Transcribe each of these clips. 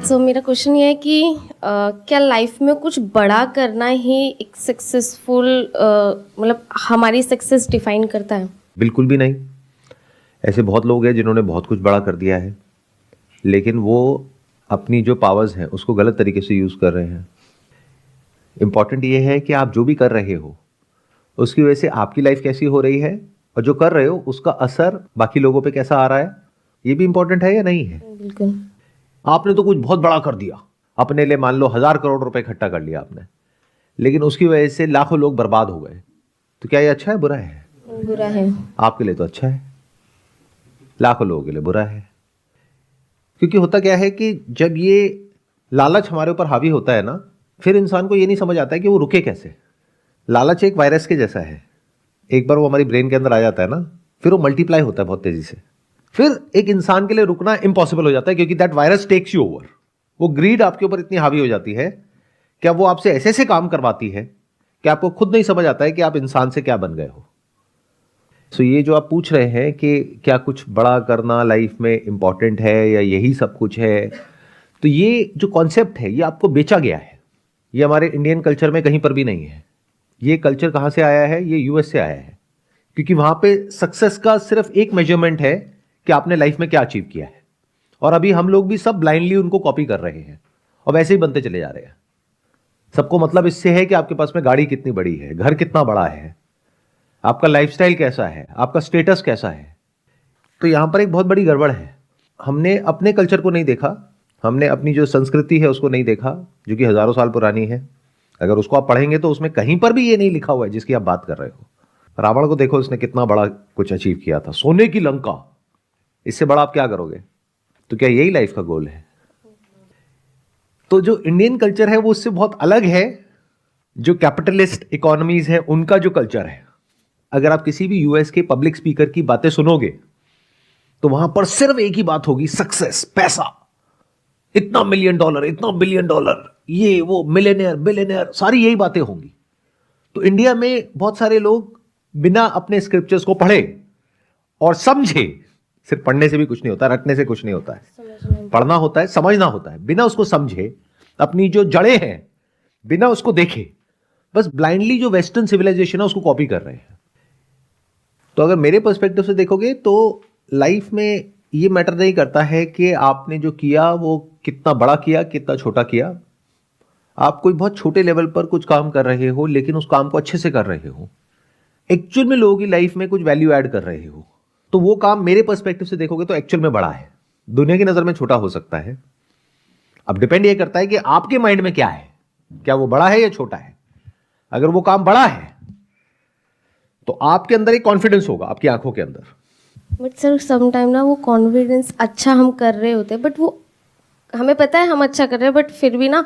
सो मेरा क्वेश्चन ये है कि क्या लाइफ में कुछ बड़ा करना ही एक सक्सेसफुल मतलब हमारी सक्सेस डिफाइन करता है? बिल्कुल भी नहीं। ऐसे बहुत लोग हैं जिन्होंने बहुत कुछ बड़ा कर दिया है, लेकिन वो अपनी जो पावर्स हैं उसको गलत तरीके से यूज़ कर रहे हैं। इम्पॉर्टेंट ये है कि आप जो भी कर रहे हो उसकी वजह से आपकी लाइफ कैसी हो रही है, और जो कर रहे हो उसका असर बाकी लोगों पे कैसा आ रहा है, ये भी इम्पॉर्टेंट है या नहीं है। बिल्कुल। आपने तो कुछ बहुत बड़ा कर दिया, अपने लिए मान लो 1,000 करोड़ रुपए इकट्ठा कर लिया आपने, लेकिन उसकी वजह से लाखों लोग बर्बाद हो गए, तो क्या ये अच्छा है बुरा है? बुरा है। आपके लिए तो अच्छा है, लाखों लोगों के लिए बुरा है। क्योंकि होता क्या है कि जब ये लालच हमारे ऊपर हावी होता है ना, फिर इंसान को ये नहीं समझ आता है कि वो रुके कैसे। लालच एक वायरस के जैसा है, एक बार वो हमारी ब्रेन के अंदर आ जाता है ना, फिर वो मल्टीप्लाई होता है बहुत तेजी से। फिर एक इंसान के लिए रुकना इम्पॉसिबल हो जाता है, क्योंकि that virus takes you over. वो ग्रीड आपके ऊपर इतनी हावी हो जाती है कि अब वो आपसे ऐसे ऐसे काम करवाती है कि आपको खुद नहीं समझ आता है कि आप इंसान से क्या बन गए हो। सो ये जो आप पूछ रहे हैं कि क्या कुछ बड़ा करना लाइफ में इंपॉर्टेंट है या यही सब कुछ है, तो ये जो कॉन्सेप्ट है ये आपको बेचा गया है। ये हमारे इंडियन कल्चर में कहीं पर भी नहीं है। ये कल्चर कहाँ से आया है? ये यूएस से आया है, क्योंकि वहां पे सक्सेस का सिर्फ एक मेजरमेंट है कि आपने लाइफ में क्या अचीव किया है। और अभी हम लोग भी सब ब्लाइंडली उनको कॉपी कर रहे हैं और वैसे ही बनते चले जा रहे हैं। सबको मतलब इससे है कि आपके पास में गाड़ी कितनी बड़ी है, घर कितना बड़ा है, आपका लाइफस्टाइल कैसा है, आपका स्टेटस कैसा है। तो यहां पर एक बहुत बड़ी गड़बड़ है। हमने अपने कल्चर को नहीं देखा, हमने अपनी जो संस्कृति है उसको नहीं देखा, जो कि हजारों साल पुरानी है। अगर उसको आप पढ़ेंगे तो उसमें कहीं पर भी ये नहीं लिखा हुआ है जिसकी आप बात कर रहे हो। रावण को देखो, उसने कितना बड़ा कुछ अचीव किया था, सोने की लंका। इससे बड़ा आप क्या करोगे? तो क्या यही लाइफ का गोल है? तो जो इंडियन कल्चर है वो उससे बहुत अलग है। जो कैपिटलिस्ट इकोनॉमीज है उनका जो कल्चर है, अगर आप किसी भी यूएस के पब्लिक स्पीकर की बातें सुनोगे तो वहां पर सिर्फ एक ही बात होगी, सक्सेस, पैसा, इतना मिलियन डॉलर, इतना बिलियन डॉलर, ये वो, मिलियनेयर, बिलियनेयर, सारी यही बातें होंगी। तो इंडिया में बहुत सारे लोग बिना अपने स्क्रिप्चर्स को पढ़े और समझे, सिर्फ पढ़ने से भी कुछ नहीं होता, रटने से कुछ नहीं होता है, पढ़ना होता है, समझना होता है। बिना उसको समझे, अपनी जो जड़ें हैं बिना उसको देखे, बस ब्लाइंडली जो वेस्टर्न सिविलाइजेशन है उसको कॉपी कर रहे हैं। तो अगर मेरे पर्सपेक्टिव से देखोगे तो लाइफ में ये मैटर नहीं करता है कि आपने जो किया वो कितना बड़ा किया, कितना छोटा किया। आप कोई बहुत छोटे लेवल पर कुछ काम कर रहे हो लेकिन उस काम को अच्छे से कर रहे हो, एक्चुअल में लोगों की लाइफ में कुछ वैल्यू ऐड कर रहे हो, तो वो काम मेरे पर्सपेक्टिव से देखोगे तो एक्चुअल में बड़ा है। दुनिया की नजर में छोटा हो सकता है। अब डिपेंड ये करता है कि आपके माइंड में क्या है, क्या वो बड़ा है या छोटा है। अगर वो काम बड़ा है तो आपके अंदर एक कॉन्फिडेंस होगा, आपकी आंखों के अंदर। बट सर समटाइम ना वो कॉन्फिडेंस अच्छा हम कर रहे होते हैं, बट वो हमें पता है हम अच्छा कर रहे हैं, बट फिर भी ना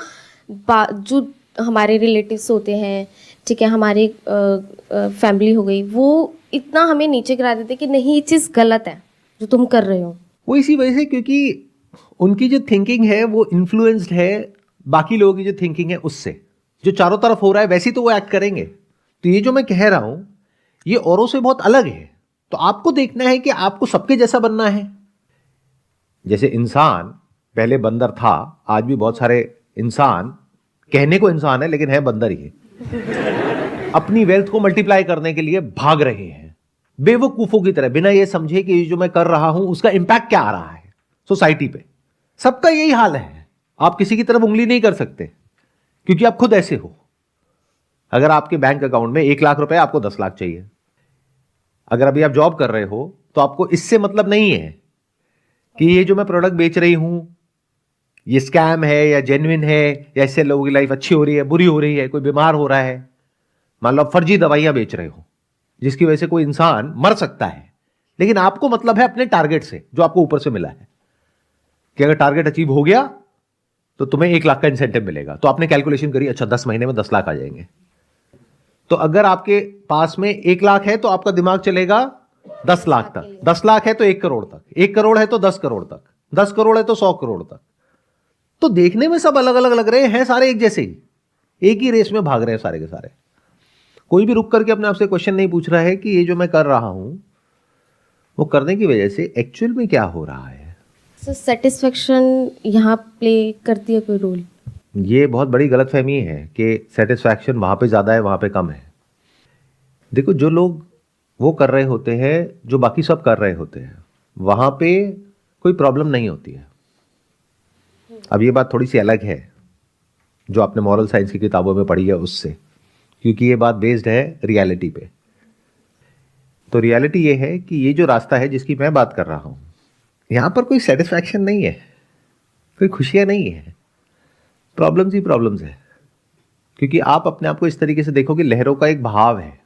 जो हमारे रिलेटिव्स होते हैं, ठीक है, हमारी फैमिली हो गई, वो इतना हमें नीचे गिरा देते कि नहीं ये चीज़ गलत है जो तुम कर रहे हो। वो इसी वजह से, क्योंकि उनकी जो थिंकिंग है वो इन्फ्लुएंस्ड है बाकी लोगों की जो थिंकिंग है उससे। जो चारों तरफ हो रहा है वैसे ही तो वो एक्ट करेंगे। तो ये जो मैं कह रहा हूं ये औरों से बहुत अलग है। तो आपको देखना है कि आपको सबके जैसा बनना है। जैसे इंसान पहले बंदर था, आज भी बहुत सारे इंसान, कहने को इंसान है लेकिन है बंदर ही है, अपनी वेल्थ को मल्टीप्लाई करने के लिए भाग रहे हैं बेवकूफों की तरह, बिना ये समझे कि जो मैं कर रहा हूं उसका इंपैक्ट क्या आ रहा है सोसाइटी पे। सबका यही हाल है। आप किसी की तरफ उंगली नहीं कर सकते क्योंकि आप खुद ऐसे हो। अगर आपके बैंक अकाउंट में 1 लाख रुपए, आपको 10 लाख चाहिए। अगर अभी आप जॉब कर रहे हो तो आपको इससे मतलब नहीं है कि ये जो मैं प्रोडक्ट बेच रही हूं ये स्कैम है या जेन्युइन है, या इससे लोगों की लाइफ अच्छी हो रही है, बुरी हो रही है, कोई बीमार हो रहा है। मान लो आप फर्जी दवाइयां बेच रहे हो जिसकी वजह से कोई इंसान मर सकता है, लेकिन आपको मतलब है अपने टारगेट से जो आपको ऊपर से मिला है कि अगर टारगेट अचीव हो गया तो तुम्हें 1 लाख का इंसेंटिव मिलेगा। तो आपने कैलकुलेशन करी, अच्छा 10 महीने में 10 लाख आ जाएंगे। तो अगर आपके पास में 1 लाख है तो आपका दिमाग चलेगा 10 लाख तक, 10 लाख है तो 1 करोड़ तक, 1 करोड़ है तो 10 करोड़ तक, 10 करोड़ है तो 100 करोड़ तक। तो देखने में सब अलग अलग लग रहे हैं, सारे एक जैसे ही, एक ही रेस में भाग रहे हैं सारे के सारे। कोई भी रुक करके अपने आप से क्वेश्चन नहीं पूछ रहा है कि ये जो मैं कर रहा हूं वो करने की वजह से एक्चुअल में क्या हो रहा है। सो सेटिस्फेक्शन यहाँ प्ले करती है कोई रोल? ये बहुत बड़ी गलतफहमी है कि सेटिस्फैक्शन वहाँ पे ज़्यादा है, वहाँ पे कम है। देखो, जो लोग वो कर रहे होते हैं जो बाकी सब कर रहे होते हैं, वहाँ पे कोई प्रॉब्लम नहीं होती है। अब ये बात थोड़ी सी अलग है जो आपने मॉरल साइंस की किताबों में पढ़ी है उससे, क्योंकि ये बात बेस्ड है रियलिटी पे। तो रियलिटी ये है कि ये जो रास्ता है जिसकी मैं बात कर रहा हूँ, यहाँ पर कोई सेटिस्फैक्शन नहीं है, कोई खुशियाँ नहीं है, प्रॉब्लम्स ही प्रॉब्लम्स है। क्योंकि आप अपने आप को इस तरीके से देखो कि लहरों का एक बहाव है।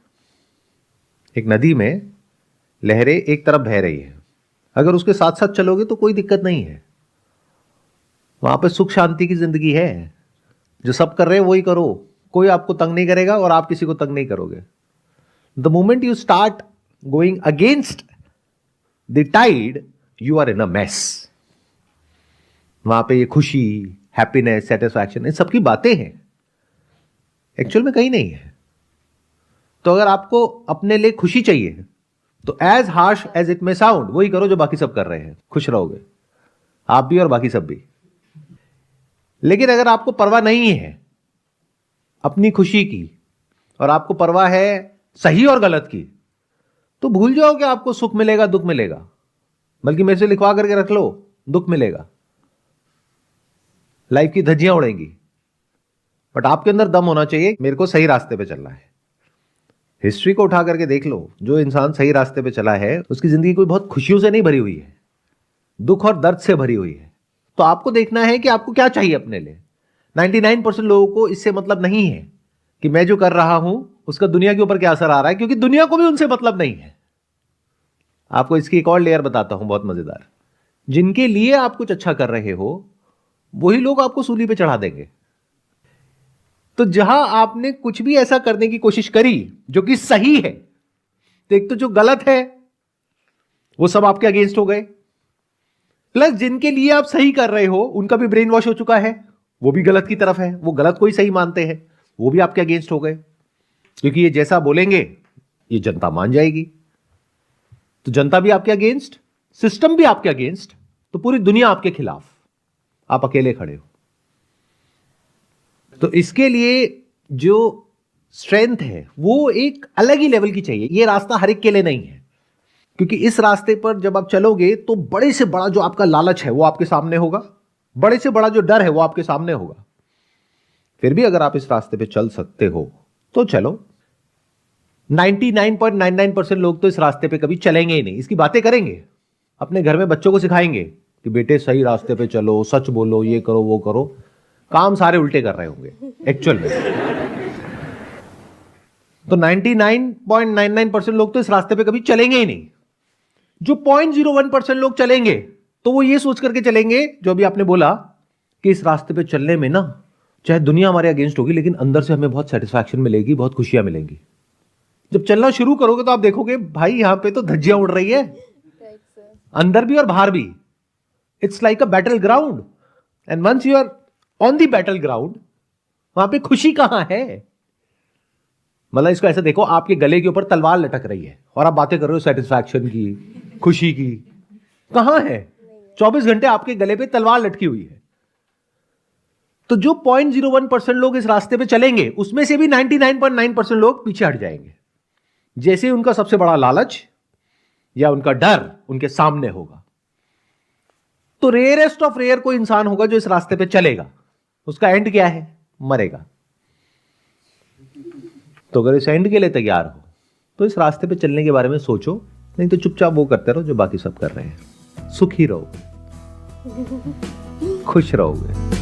एक नदी में लहरें एक तरफ बह रही है, अगर उसके साथ साथ चलोगे तो कोई दिक्कत नहीं है, वहां पे सुख शांति की जिंदगी है। जो सब कर रहे हैं वही करो, कोई आपको तंग नहीं करेगा और आप किसी को तंग नहीं करोगे। The moment you start going against the tide, you are in a mess. वहां पे ये खुशी, हैप्पीनेस, सेटिस्फैक्शन, इन सबकी बातें हैं, एक्चुअल में कहीं नहीं है। तो अगर आपको अपने लिए खुशी चाहिए तो as harsh as it may sound, वही करो जो बाकी सब कर रहे हैं, खुश रहोगे आप भी और बाकी सब भी। लेकिन अगर आपको परवाह नहीं है अपनी खुशी की और आपको परवाह है सही और गलत की, तो भूल जाओ कि आपको सुख मिलेगा दुख मिलेगा, बल्कि मेरे से लिखवा करके रख लो, दुख मिलेगा, लाइफ की धज्जियां उड़ेंगी। बट आपके अंदर दम होना चाहिए, मेरे को सही रास्ते पे चलना है। हिस्ट्री को उठा करके देख लो, जो इंसान सही रास्ते पे चला है उसकी जिंदगी कोई बहुत खुशियों से नहीं भरी हुई है, दुख और दर्द से भरी हुई है। तो आपको देखना है कि आपको क्या चाहिए अपने लिए। 99% लोगों को इससे मतलब नहीं है कि मैं जो कर रहा हूं उसका दुनिया के ऊपर क्या असर आ रहा है, क्योंकि दुनिया को भी उनसे मतलब नहीं है। आपको इसकी एक और लेयर बताता हूं, बहुत मजेदार। जिनके लिए आप कुछ अच्छा कर रहे हो वही लोग आपको सूली पे चढ़ा देंगे। तो जहां आपने कुछ भी ऐसा करने की कोशिश करी जो कि सही है, तो एक तो जो गलत है वो सब आपके अगेंस्ट हो गए, प्लस जिनके लिए आप सही कर रहे हो उनका भी ब्रेन वॉश हो चुका है, वो भी गलत की तरफ है, वो गलत को ही सही मानते हैं, वो भी आपके अगेंस्ट हो गए। क्योंकि ये जैसा बोलेंगे ये जनता मान जाएगी, तो जनता भी आपके अगेंस्ट, सिस्टम भी आपके अगेंस्ट, तो पूरी दुनिया आपके खिलाफ, आप अकेले खड़े हो। तो इसके लिए जो स्ट्रेंथ है वो एक अलग ही लेवल की चाहिए। ये रास्ता हर एक के लिए नहीं है, क्योंकि इस रास्ते पर जब आप चलोगे तो बड़े से बड़ा जो आपका लालच है वो आपके सामने होगा, बड़े से बड़ा जो डर है वो आपके सामने होगा। फिर भी अगर आप इस रास्ते पे चल सकते हो तो चलो। 99.99% लोग तो इस रास्ते पे कभी चलेंगे ही नहीं, इसकी बातें करेंगे, अपने घर में बच्चों को सिखाएंगे कि बेटे सही रास्ते पे चलो, सच बोलो, ये करो वो करो, काम सारे उल्टे कर रहे होंगे एक्चुअल में। तो 99.99% लोग तो इस रास्ते पे कभी चलेंगे ही नहीं। जो 0.01% लोग चलेंगे तो वो ये सोच करके चलेंगे, जो अभी आपने बोला कि इस रास्ते पे चलने में ना चाहे दुनिया हमारे अगेंस्ट होगी लेकिन अंदर से हमें बहुत सेटिस्फैक्शन मिलेगी, बहुत खुशियां मिलेंगी। जब चलना शुरू करोगे तो आप देखोगे भाई यहां पे तो धज्जियां उड़ रही है, अंदर भी और बाहर भी। It's like a battle ground, and once you are on the battle ground, वहां पे खुशी कहां है? मतलब इसको ऐसे देखो, आपके गले के ऊपर तलवार लटक रही है और आप बातें कर रहे हो सेटिस्फैक्शन की, खुशी की, कहां है? 24 घंटे आपके गले पे तलवार लटकी हुई है। तो जो 0.01% लोग इस रास्ते पे चलेंगे उसमें से भी 99.9% लोग पीछे हट जाएंगे, जैसे उनका सबसे बड़ा लालच या उनका डर उनके सामने होगा। तो रेयरेस्ट ऑफ रेयर कोई इंसान होगा जो इस रास्ते पे चलेगा, उसका एंड क्या है? मरेगा। तो अगर इस एंड के लिए तैयार हो तो इस रास्ते पे चलने के बारे में सोचो, नहीं तो चुपचाप वो करते रहो जो बाकी सब कर रहे हैं। सुखी रहोगे, खुश रहोगे।